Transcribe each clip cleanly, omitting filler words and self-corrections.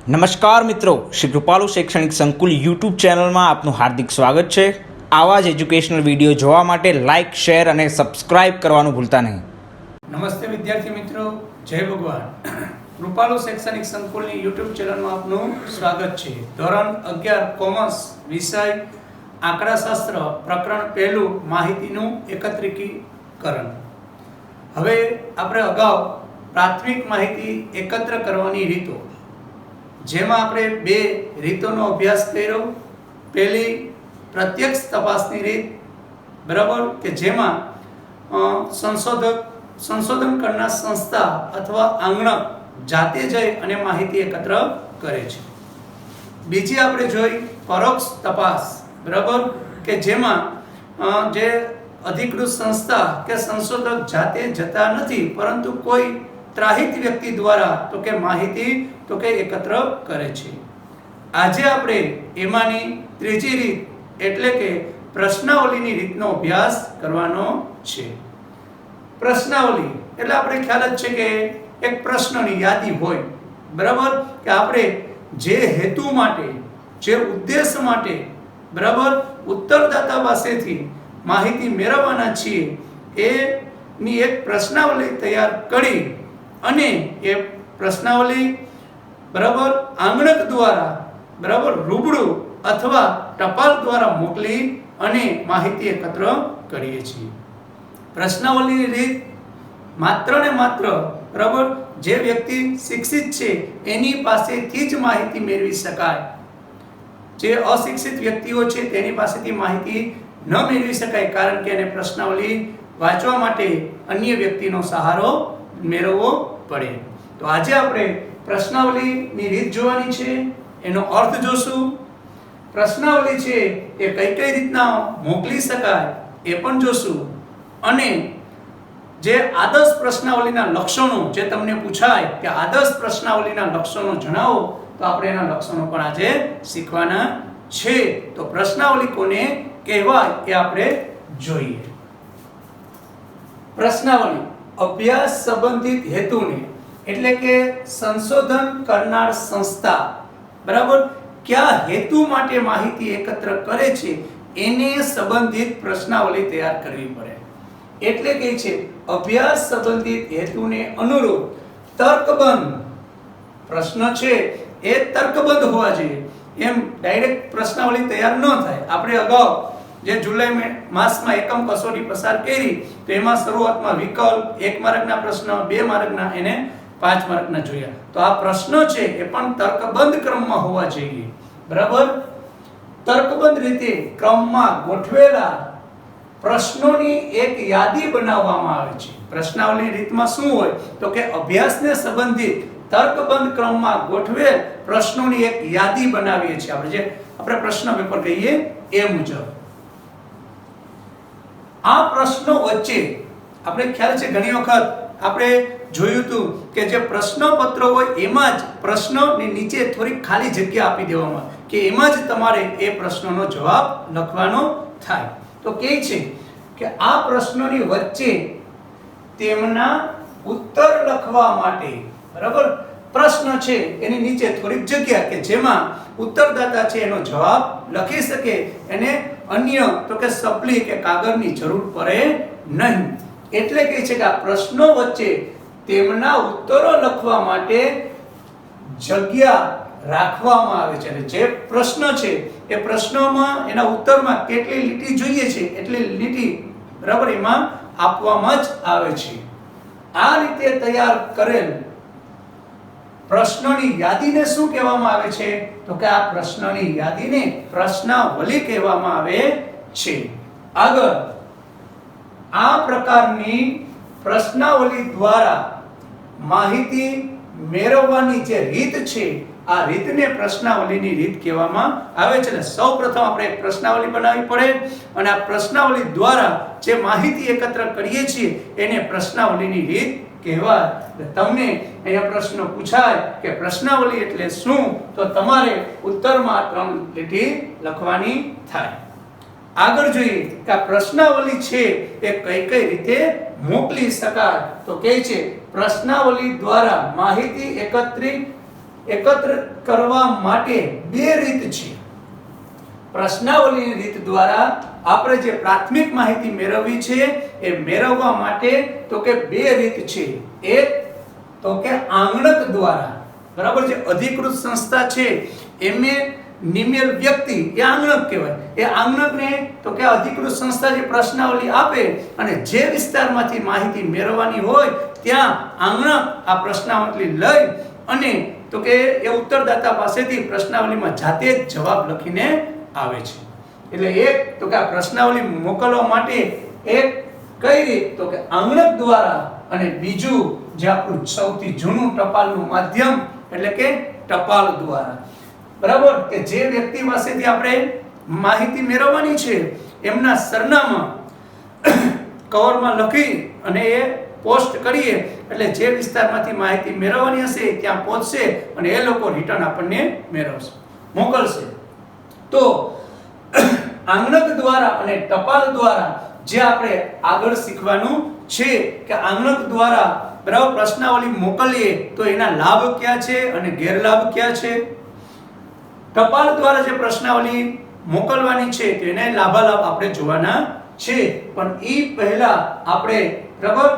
નમસ્કાર મિત્રો, શ્રી કૃપાલુ શૈક્ષણિક સંકુલ યુટ્યુબ ચેનલમાં આપનું હાર્દિક સ્વાગત છે। આવા જ એજ્યુકેશનલ વિડીયો જોવા માટે લાઇક, શેર અને સબસ્ક્રાઇબ કરવાનું ભૂલતા નહીં। નમસ્તે વિદ્યાર્થી મિત્રો, જય ભગવાન। કૃપાલુ શૈક્ષણિક સંકુલની યુટ્યુબ ચેનલમાં આપનું સ્વાગત છે। ધોરણ 11 કોમર્સ વિષય આંકડાશાસ્ત્ર પ્રકરણ 1 માહિતીનું એકત્રીકરણ। હવે આપણે અગાઉ પ્રાથમિક માહિતી એકત્ર કરવાની રીતો, જેમાં આપણે બે રીતોનો અભ્યાસ કર્યો। પહેલી પ્રત્યક્ષ તપાસની રીત, બરાબર, કે જેમાં સંશોધન કરનાર સંસ્થા અથવા આંગણક જાતે જઈ અને માહિતી એકત્ર કરે છે। બીજી આપણે જોઈ પરોક્ષ તપાસ, બરાબર, કે જેમાં જે અધિકૃત સંસ્થા કે સંશોધક જાતે જતા નથી, પરંતુ કોઈ ત્રાહિત વ્યક્તિ દ્વારા તો કે માહિતી તો કે એકત્ર કરે છે। આજે આપણે એમાંની ત્રીજી રીત એટલે કે પ્રશ્નાવલીની રીતનો અભ્યાસ કરવાનો છે। પ્રશ્નાવલી એટલે આપણે ખ્યાલ જ છે કે એક પ્રશ્નની યાદી હોય, બરાબર, કે આપણે જે હેતુ માટે, જે ઉદ્દેશ માટે, બરાબર, ઉત્તરદાતા પાસેથી માહિતી મેળવવાના છીએ એની એક પ્રશ્નાવલી તૈયાર કરી અને એ પ્રશ્નાવલી, બરાબર, આંગણક દ્વારા, બરાબર, રૂબરૂ અથવા ટપાલ દ્વારા મોકલી અને માહિતી એકત્ર કરીએ છીએ। પ્રશ્નાવલીની રીત માત્ર ને માત્ર, બરાબર, જે વ્યક્તિ શિક્ષિત છે એની પાસેથી જ માહિતી મેળવી શકાય। જે અશિક્ષિત વ્યક્તિઓ છે તેની પાસેથી માહિતી ન મેળવી શકાય, કારણ કે એને પ્રશ્નાવલી વાંચવા માટે અન્ય વ્યક્તિનો સહારો મેળવવો પડે। તો આજે આપણે પ્રશ્નાવલીની રીત જોવાની છે, એનો અર્થ જોશું। પ્રશ્નાવલી છે એ કઈ કઈ રીતના મોકલી શકાય એ પણ જોશું, અને જે આદર્શ પ્રશ્નાવલીના લક્ષણો જે તમને પૂછાય કે આદર્શ પ્રશ્નાવલીના લક્ષણો જણાવો, તો આપણે એના લક્ષણો પણ આજે શીખવાના છે। તો પ્રશ્નાવલી કોને કહેવાય એ આપણે જોઈએ। પ્રશ્નાવલી અભ્યાસ સંબંધિત હેતુને એટલે કે સંશોધન કરનાર સંસ્થા, બરાબર, કયા હેતુ માટે માહિતી એકત્ર કરે છે એને સંબંધિત પ્રશ્નાવલી તૈયાર કરવી પડે। એટલે કે છે અભ્યાસ સંબંધિત હેતુને અનુરૂપ તર્કબદ્ધ પ્રશ્ન છે એ તર્કબદ્ધ હોવા જોઈએ। એમ ડાયરેક્ટ પ્રશ્નાવલી તૈયાર ન થાય। આપણે અગાઉ જે જુલાઈ માસમાં એકમ કસોટી પસાર કરી, તો એમાં શરૂઆતમાં વિકલ્પ 1 માર્કના પ્રશ્ન, 2 માર્કના એને 5 માર્કના જોયા। તો આ પ્રશ્નો છે એ પણ તર્કબદ્ધ ક્રમમાં હોવા જોઈએ, બરાબર। તર્કબદ્ધ રીતે ક્રમમાં ગોઠવેલા પ્રશ્નોની એક યાદી બનાવવામાં આવે છે। પ્રશ્નાવલી રીતમાં શું હોય તો કે અભ્યાસને સંબંધિત તર્કબદ્ધ ક્રમમાં ગોઠવેલ પ્રશ્નોની એક યાદી બનાવીએ છીએ આપણે પ્રશ્ન પેપર કહીએ એ મુજબ। આ પ્રશ્નો વચ્ચે આપણે ખ્યાલ છે ઘણી વખત આપણે જોયું હતું કે જે પ્રશ્નપત્ર હોય એમાં જ પ્રશ્નની નીચે થોડી ખાલી જગ્યા આપી દેવામાં કે એમાં જ તમારે એ પ્રશ્નનો જવાબ લખવાનો થાય। તો કહે છે કે આ પ્રશ્નોની વચ્ચે તેમના ઉત્તર લખવા માટે, બરાબર, પ્રશ્ન છે એની નીચે થોડીક જગ્યા કે જેમાં ઉત્તરદાતા છે એનો જવાબ લખી શકે, એને અન્ય તો કે સપલી કે કાગળની જરૂર પડે નહીં। એટલે કહે છે કે આ પ્રશ્નો વચ્ચે તેમના ઉત્તરો લખવા માટે જગ્યા રાખવામાં આવે છે। અને જે પ્રશ્ન છે એ પ્રશ્નોમાં એના ઉત્તરમાં કેટલી લીટી જોઈએ છે એટલી લીટી, બરાબર, એમાં આપવામાં જ આવે છે। આ રીતે તૈયાર કરેલ પ્રશ્નોની યાદીને શું કહેવામાં આવે છે તો કે આ પ્રશ્નોની યાદીને પ્રશ્નાવલી કહેવામાં આવે છે। આગળ આ પ્રકારની પ્રશ્નાવલી દ્વારા માહિતી મેળવવાની જે રીત છે આ રીતને પ્રશ્નાવલીની રીત કહેવામાં આવે છે। સૌપ્રથમ આપણે એક પ્રશ્નાવલી બનાવવી પડે અને આ પ્રશ્નાવલી દ્વારા જે માહિતી એકત્ર કરીએ છીએ એને પ્રશ્નાવલીની રીત કહેવાય। તમને અહીંયા પ્રશ્ન પૂછાય કે પ્રશ્નાવલી એટલે શું, તો તમારે ઉત્તરમાં 3 લીટી લખવાની થાય। આગળ જોઈએ કે આ પ્રશ્નાવલી છે એ કઈ કઈ રીતે મોકલી શકાય, તો કહે છે પ્રશ્નાવલી દ્વારા માહિતી એકત્રિત એકત્ર કરવા માટે બે રીત છે. પ્રશ્નાવલીની રીત દ્વારા આપણે જે પ્રાથમિક માહિતી મેળવવી છે એ મેળવવા માટે તો કે બે રીત છે. એક તો કે આંગણક દ્વારા, બરાબર, જે અધિકૃત સંસ્થા છે એમે નિમેલ વ્યક્તિ એ આંગણક કહેવાય. એ આંગણકને તો કે અધિકૃત સંસ્થા જે પ્રશ્નાવલી આપે અને જે વિસ્તારમાંથી માહિતી મેળવવાની હોય ત્યાં આંગણક આ પ્રશ્નાવલી લઈ અને તો કે એ ઉત્તરદાતા પાસેથી પ્રશ્નાવલીમાં જાતે જ જવાબ લખીને આવે છે. એટલે એક તો કે આ પ્રશ્નાવલી મોકલવા માટે એક કઈ રીત તો કે આંગણક દ્વારા, અને બીજું જે આપણું સૌથી જૂનું ટપાલનું માધ્યમ એટલે કે ટપાલ દ્વારા. બરાબર, કે જે વ્યક્તિ પાસેથી આપણે માહિતી મેળવવાની છે એમના સરનામા કવરમાં લખી અને એ પોસ્ટ કરીએ એટલે જે વિસ્તારમાંથી માહિતી મેળવવાની હશે ત્યાં પહોંચશે અને એ લોકો રિટર્ન આપણને મેળવશે, મોકલશે. તો આંગણક દ્વારા અને ટપાલ દ્વારા જે આપણે આગળ શીખવાનું છે કે આંગણક દ્વારા બરાબર પ્રશ્નાવલી મોકલીએ તો એના લાભ ક્યાં છે અને ગેરલાભ ક્યાં છે. ટપાલ દ્વારા જે પ્રશ્નાવલી મોકલવાની છે તેના લાભાલાભ આપણે જોવાના છે. પણ એ પહેલા આપણે બરાબર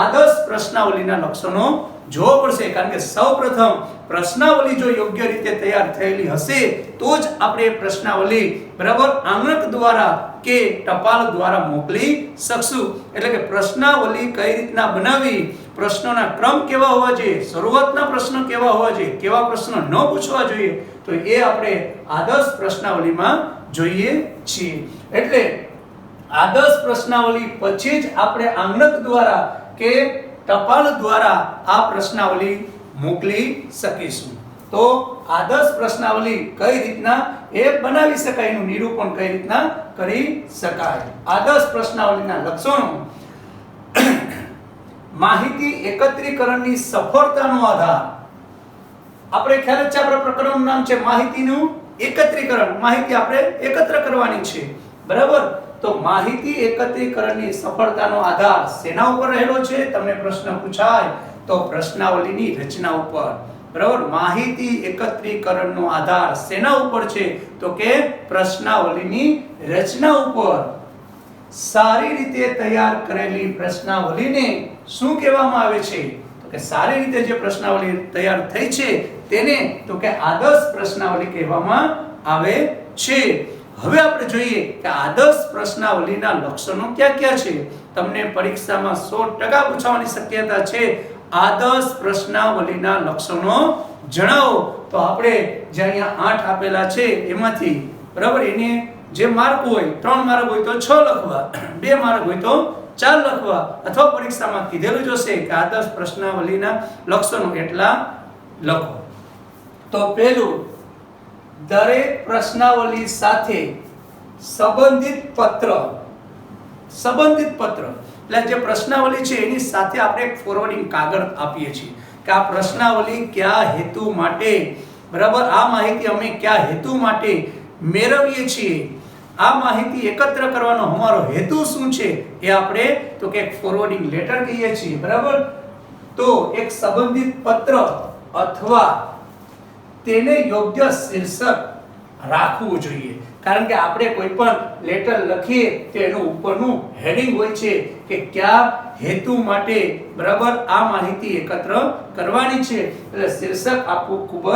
આદર્શ પ્રશ્નાવલીના લક્ષણો જોવો પડશે. કારણ કે સૌપ્રથમ પ્રશ્નાવલી જો યોગ્ય રીતે તૈયાર થયેલી હશે તો જ આપણે પ્રશ્નાવલી બરાબર આંગણક દ્વારા કે ટપાલ દ્વારા મોકલી શકશું. એટલે કે પ્રશ્નાવલી કઈ રીતના બનાવવી, પ્રશ્નોના ક્રમ કેવા હોવા જોઈએ, શરૂઆતના પ્રશ્નો કેવા હોવા જોઈએ, કેવા પ્રશ્નો ન પૂછવા જોઈએ, તો એ આપણે આદર્શ પ્રશ્નાવલીમાં જોઈએ છીએ. એટલે આદર્શ પ્રશ્નાવલી પછી જ આપણે આંગણક દ્વારા કે ટપાલ દ્વારા આ પ્રશ્નાવલી મોકલી શકીશું. તો આદર્શ પ્રશ્નાવલી કઈ રીતના એ બનાવી શકાય, એનું નિરૂપણ કઈ રીતના કરી શકાય. આદર્શ પ્રશ્નાવલીના લક્ષણો: માહિતી એકત્રીકરણની સફળતાનો આધાર. આપણે ખ્યાલ છે આપણા પ્રકરણનું નામ છે માહિતીનું એકત્રીકરણ. માહિતી આપણે એકત્ર કરવાની છે, બરાબર. તો માહિતી એકત્રીકરણની સફળતાનો આધાર શેના ઉપર રહેલો છે? તમને પ્રશ્ન પૂછાય તો પ્રશ્નાવલીની રચના ઉપર, બરાબર. માહિતી એકત્રીકરણનો આધાર શેના ઉપર છે? તો કે પ્રશ્નાવલીની રચના ઉપર. સારી રીતે તૈયાર કરેલી પ્રશ્નાવલીને શું કહેવામાં આવે છે? તો કે સારી રીતે જે પ્રશ્નાવલી તૈયાર થઈ છે તેને તો કે આદર્શ પ્રશ્નાવલી કહેવામાં આવે છે. હવે આપણે જોઈએ કે આદર્શ પ્રશ્નાવલીના લક્ષણો ક્યાં ક્યાં છે. તમને પરીક્ષામાં 100% પૂછવાની શક્યતા છે. આદર્શ પ્રશ્નાવલીના લક્ષણો જણાવો. તો આપણે જે અહીંયા 8 આપેલા છે એમાંથી બરાબર એને જે માર્ક હોય 3 માર્ક હોય તો 6 લખવા, 2 માર્ક હોય તો 4 લખવા, અથવા પરીક્ષામાં કીધેલું જ હશે કે આદર્શ પ્રશ્નાવલીના લક્ષણો એટલા લખો. તો પહેલું, દરેક પ્રશ્નાવલી સાથે સંબંધિત પત્ર. સંબંધિત પત્ર એટલે જે પ્રશ્નાવલી છે એની સાથે આપણે એક ફોરવર્ડિંગ કાગળ આપીએ છીએ કે આ પ્રશ્નાવલી કયા હેતુ માટે, બરાબર, આ માહિતી અમે કયા હેતુ માટે મેળવીએ છીએ, આ માહિતી એકત્ર કરવાનો અમારો હેતુ શું છે એ આપણે તો કે એક ફોરવર્ડિંગ લેટર કહીએ છીએ, બરાબર. તો એક સંબંધિત પત્ર અથવા તેને યોગ્ય શીર્ષક રાખવું જોઈએ. કારણ કે આપણે કોઈ પણ લેટર લખીએ તો એનું ઉપરનું હેડિંગ હોય છે કે કયા હેતુ માટે બરાબર આ માહિતી એકત્ર કરવાની છે. એટલે શીર્ષક આપવું ખૂબ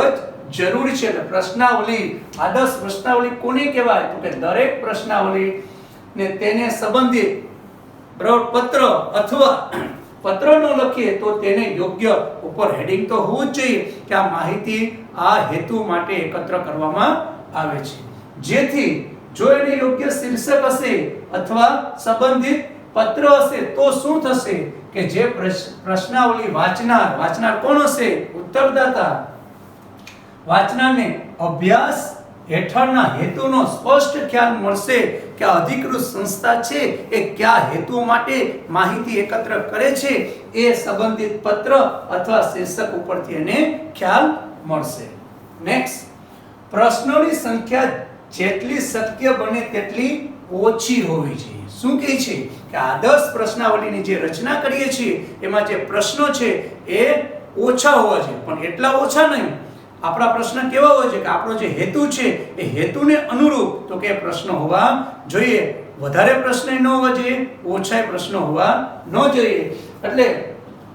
જ જરૂરી છે. એટલે પ્રશ્નાવલી, આદર્શ પ્રશ્નાવલી કોને કહેવાય? તો કે દરેક પ્રશ્નાવલી ને તેને સંબંધિત બરાબર પત્ર અથવા પત્ર ન લખીએ તો તેને યોગ્ય ઉપર હેડિંગ તો હોવું જ જોઈએ કે આ માહિતી આ હેતુ માટે એકત્ર કરવામાં આવે છે. જેથી જો એને યોગ્ય શીર્ષક હશે અથવા સંબંધિત પત્ર હશે તો શું થશે કે જે પ્રશ્નાવલી વાંચનાર કોણ હશે? ઉત્તરદાતા. વાંચનારને અભ્યાસ હેઠળના હેતુનો સ્પષ્ટ ખ્યાલ મળશે કે આ અધિકૃત સંસ્થા છે એ કયા હેતુ માટે માહિતી એકત્ર કરે છે એ સંબંધિત પત્ર અથવા શીર્ષક ઉપરથી એને ખ્યાલ મળશે. નેક્સ્ટ, પ્રશ્નોની સંખ્યા જેટલી શક્ય બને તેટલી ઓછી હોવી જોઈએ. શું કહે છે કે આદર્શ પ્રશ્નાવલીની જે રચના કરીએ છીએ એમાં જે પ્રશ્નો છે એ ઓછા હોવા જોઈએ, પણ એટલા ઓછા નહીં. આપણા પ્રશ્ન કેવા હોય છે કે આપણો જે હેતુ છે એ હેતુને અનુરૂપ તો કે પ્રશ્ન હોવા જોઈએ. વધારે પ્રશ્ન ન હોવા જોઈએ, ઓછા પ્રશ્નો હોવા ન જોઈએ. એટલે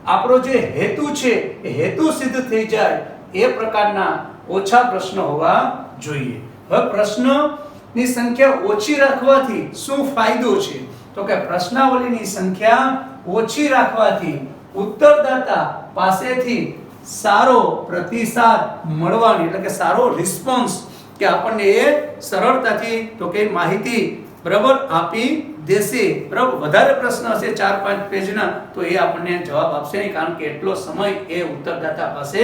આપણો જે હેતુ છે એ હેતુ સિદ્ધ થઈ જાય એ પ્રકારના ઓછા પ્રશ્નો હોવા જોઈએ. હવે પ્રશ્નની સંખ્યા ઓછી રાખવાથી શું ફાયદો છે? તો કે પ્રશ્નાવલીની સંખ્યા ઓછી રાખવાથી ઉત્તરદાતા પાસેથી સારો પ્રતિસાદ મળવાની એટલે કે સારો રિસ્પોન્સ કે આપણને એ સરળતાથી તો કે માહિતી બરાબર આપી દેશે. બરાબર, વધારે પ્રશ્ન હશે 4-5 પેજના તો એ આપણને જવાબ આપશે નહીં, કારણ કે એટલો સમય એ ઉત્તરદાતા પાસે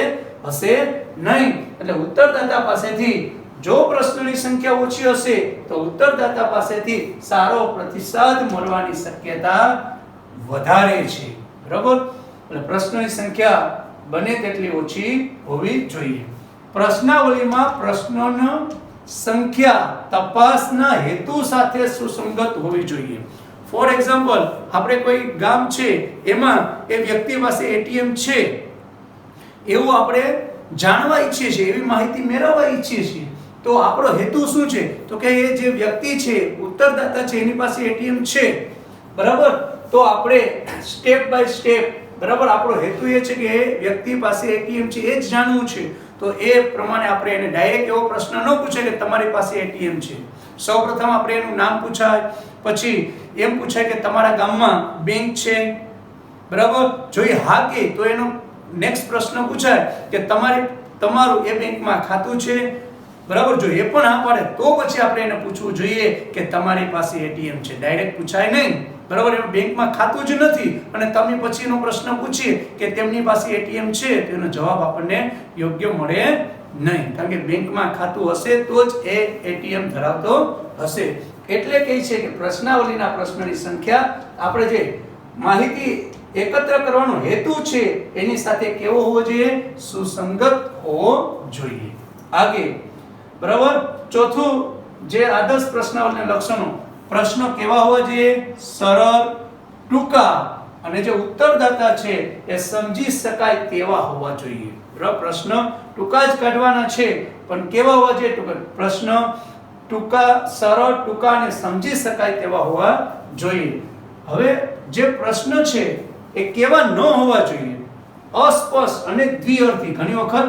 હશે નહીં. એટલે ઉત્તરદાતા પાસેથી જો પ્રશ્નોની સંખ્યા ઓછી હશે તો ઉત્તરદાતા પાસેથી સારો પ્રતિસાદ મળવાની શક્યતા વધારે છે. બરાબર, એટલે પ્રશ્નોની સંખ્યા બને તેટલી ઓછી હોવી જોઈએ. પ્રશ્નાવલીમાં પ્રશ્નોનો સંખ્યા તપાસના હેતુ સાથે સુસંગત હોવી જોઈએ. ફોર એક્ઝામ્પલ, આપણે કોઈ ગામ છે એમાં એ વ્યક્તિ પાસે એટીએમ છે એવું આપણે જાણવા ઈચ્છીએ છીએ, એવી માહિતી મેળવવા ઈચ્છીએ છીએ. તો આપણો હેતુ શું છે? તો કે એ જે વ્યક્તિ છે, ઉત્તરદાતા છે, એની પાસે એટીએમ છે. બરાબર, તો આપણે સ્ટેપ બાય સ્ટેપ બરાબર આપણો હેતુ એ છે કે એ વ્યક્તિ પાસે એટીએમ છે એ જ જાણવું છે. તો એ પ્રમાણે આપણે એને ડાયરેક્ટ એવો પ્રશ્ન ન પૂછે કે તમારી પાસે એટીએમ છે. સૌપ્રથમ આપણે એનું નામ પૂછાય, પછી એમ પૂછાય કે તમારા ગામમાં બેંક છે. બરાબર, જો એ હા કે તો એનો નેક્સ્ટ પ્રશ્ન પૂછાય કે તમારું એ બેંકમાં ખાતું છે. બરાબર, જો એ પણ હા પાડે તો પછી આપણે એને પૂછવું જોઈએ કે તમારી પાસે એટીએમ છે. ડાયરેક્ટ પૂછાય નહીં. બરાબર, એનું બેંકમાં ખાતું જ નથી અને તમે પછીનો પ્રશ્ન પૂછીએ કે તેમની પાસે એટીએમ છે તો એનો જવાબ આપણને યોગ્ય મળે નહીં, કારણ કે બેંકમાં ખાતું હશે તો જ એ એટીએમ ધરાવતો હશે. એટલે કહે છે કે પ્રશ્નાવલીના પ્રશ્નની સંખ્યા આપણે જે માહિતી એકત્ર કરવાનો હેતુ છે એની સાથે કેવો હોવો જોઈએ? સુસંગત હોવો જોઈએ. આગે બરાબર, ચોથું જે આદર્શ પ્રશ્નાવલીના લક્ષણો, પ્રશ્નો કેવા હોવા જોઈએ? સરળ, ટૂંકા અને જે ઉત્તરદાતા છે એ સમજી શકાય તેવા હોવા જોઈએ. બરાબર, પ્રશ્ન ટૂંકા જ કાઢવાના છે પણ કેવા હોવા જોઈએ? પ્રશ્ન ટૂંકા, સરળ, ટૂંકા અને સમજી શકાય તેવા હોવા જોઈએ. હવે જે પ્રશ્ન છે એ કેવા ન હોવા જોઈએ? અસ્પષ્ટ અને દ્વિઅર્થી. ઘણી વખત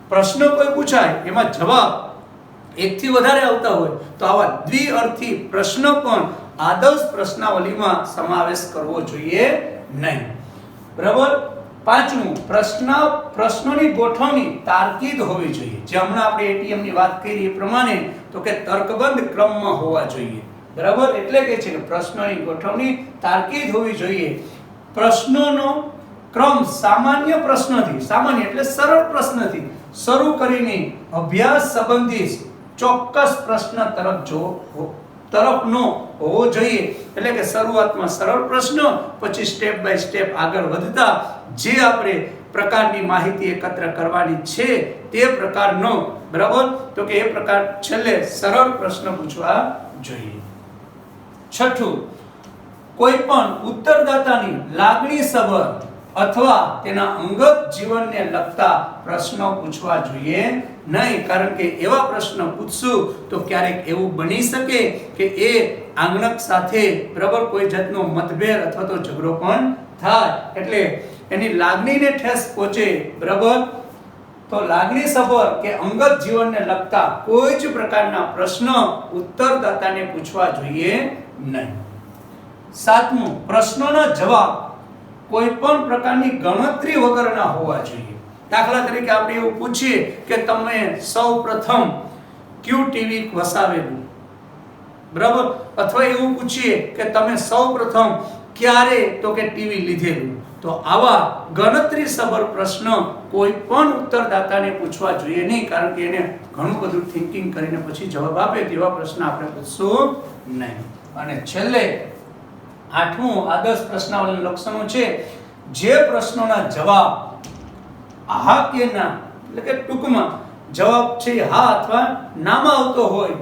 પ્રશ્ન કોઈ પૂછાય એમાં જવાબ એકથી વધારે આવતા હોય તો આવા દ્વિઅર્થી પ્રશ્ન પણ આદર્શ પ્રશ્નાવલીમાં સમાવેશ કરવો જોઈએ નહીં. બરાબર, પાંચમું, પ્રશ્નોની ગોઠવણી તાર્કિક હોવી જોઈએ. જે હમણાં આપણે એટીએમ ની વાત કરી એ પ્રમાણે તો કે તર્કબદ્ધ ક્રમમાં હોવા જોઈએ. બરાબર, એટલે કે છે કે પ્રશ્નોની ગોઠવણી તાર્કિક હોવી જોઈએ. પ્રશ્નોનો ક્રમ સામાન્ય પ્રશ્નથી, સામાન્ય એટલે સરળ પ્રશ્નથી શરૂ કરીને અભ્યાસ સંબંધિત ચોક્કસ પ્રશ્ન તરફનો હોવો જોઈએ. એટલે કે શરૂઆતમાં સરળ પ્રશ્ન, પછી સ્ટેપ બાય સ્ટેપ આગળ વધતા જે આપણે પ્રકારની માહિતી એકત્ર કરવાની છે તે પ્રકારનો બરાબર તો કે એ પ્રકાર છેલ્લે સરળ પ્રશ્ન પૂછવા જોઈએ. છઠ્ઠું, કોઈ પણ ઉત્તરદાતાની લાગણીસભર અથવા તેના અંગત જીવનને લગતા પ્રશ્નો પૂછવા જોઈએ નહીં, કારણ કે એવા પ્રશ્ન પૂછશું તો ક્યારેક એવું બની શકે કે એ આંગણક સાથે બરાબર કોઈ જાતનો મતભેદ અથવા તો ઝઘડો પણ થાય. એટલે એની લાગણીને ઠેસ પહોંચે. બરાબર, તો લાગણીસભર કે અંગત જીવનને લગતા કોઈ જ પ્રકારના પ્રશ્ન ઉત્તરદાતાને પૂછવા જોઈએ નહીં. સાતમું, પ્રશ્નોના જવાબ કોઈ પણ પ્રકારની ગણતરી વગરના હોવા જોઈએ. દાખલા તરીકે આપણે એવું પૂછીએ કે તમે સૌપ્રથમ ક્યુ ટીવી વસાવેલું, બરાબર, અથવા એવું પૂછીએ કે તમે સૌપ્રથમ ક્યારે તો કે ટીવી લીધેલું, તો આવા ગણતરીસભર પ્રશ્ન કોઈ પણ ઉત્તરદાતાને પૂછવા જોઈએ નહીં, કારણ કે એને ઘણું બધું થિંકિંગ કરીને પછી જવાબ આપે તેવા પ્રશ્ન આપણે પૂછશું નહીં. અને છેલ્લે આઠમું આદર્શ પ્રશ્નાવલીના લક્ષણો છે, જે પ્રશ્નોના જવાબ હા કે ના એટલે કે ટૂંકમાં જવાબ છે હા અથવા નામાં આવતો હોય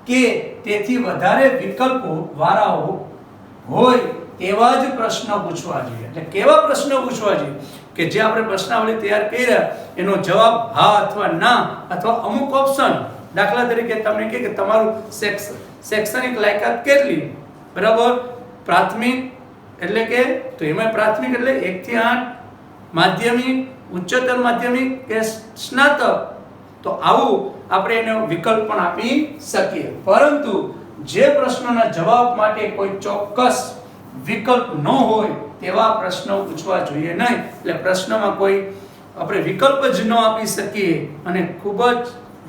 કે તેથી વધારે વિકલ્પો વાળા હોય તેવા જ પ્રશ્ન પૂછવા જોઈએ. એટલે કેવા પ્રશ્નો પૂછવા જોઈએ? કે જે આપણે પ્રશ્નાવલી તૈયાર કર્યા એનો જવાબ હા અથવા ના અથવા અમુક ઓપ્શન, દાખલા તરીકે તમને કહે કે તમારું શૈક્ષણિક લાયકાત કેટલી, બરાબર, પ્રાથમિક એટલે કે તો એમાં પ્રાથમિક એટલે 1 થી 8, માધ્યમિક, ઉચ્ચતર માધ્યમિક કે સ્નાતક, તો આવું આપણે એનો વિકલ્પ પણ આપી શકીએ. પરંતુ જે પ્રશ્નના જવાબ માટે કોઈ ચોક્કસ વિકલ્પ ન હોય તેવા પ્રશ્નો પૂછવા જોઈએ નહીં. એટલે પ્રશ્નમાં કોઈ આપણે વિકલ્પ જ ન આપી શકીએ અને ખૂબ જ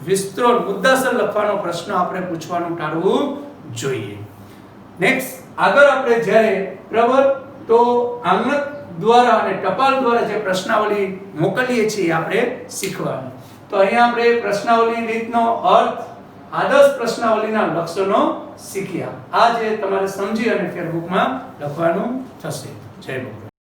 વિસ્તૃત મુદ્દાસર લખવાનો પ્રશ્ન આપણે પૂછવાનું ટાળવું જોઈએ. નેક્સ્ટ આગળ આપણે જ્યારે બરાબર તો આંગણક દ્વારા અને ટપાલ દ્વારા જે પ્રશ્નાવલી મોકલીએ છીએ આપણે શીખવાનું. તો અહીંયા આપણે પ્રશ્નાવલીની રીતનો અર્થ, આદર્શ પ્રશ્નાવલીના લક્ષણો શીખ્યા. આ જે તમારે સમજી અને ફેરબુકમાં લખવાનું થશે. જય ભગવાન.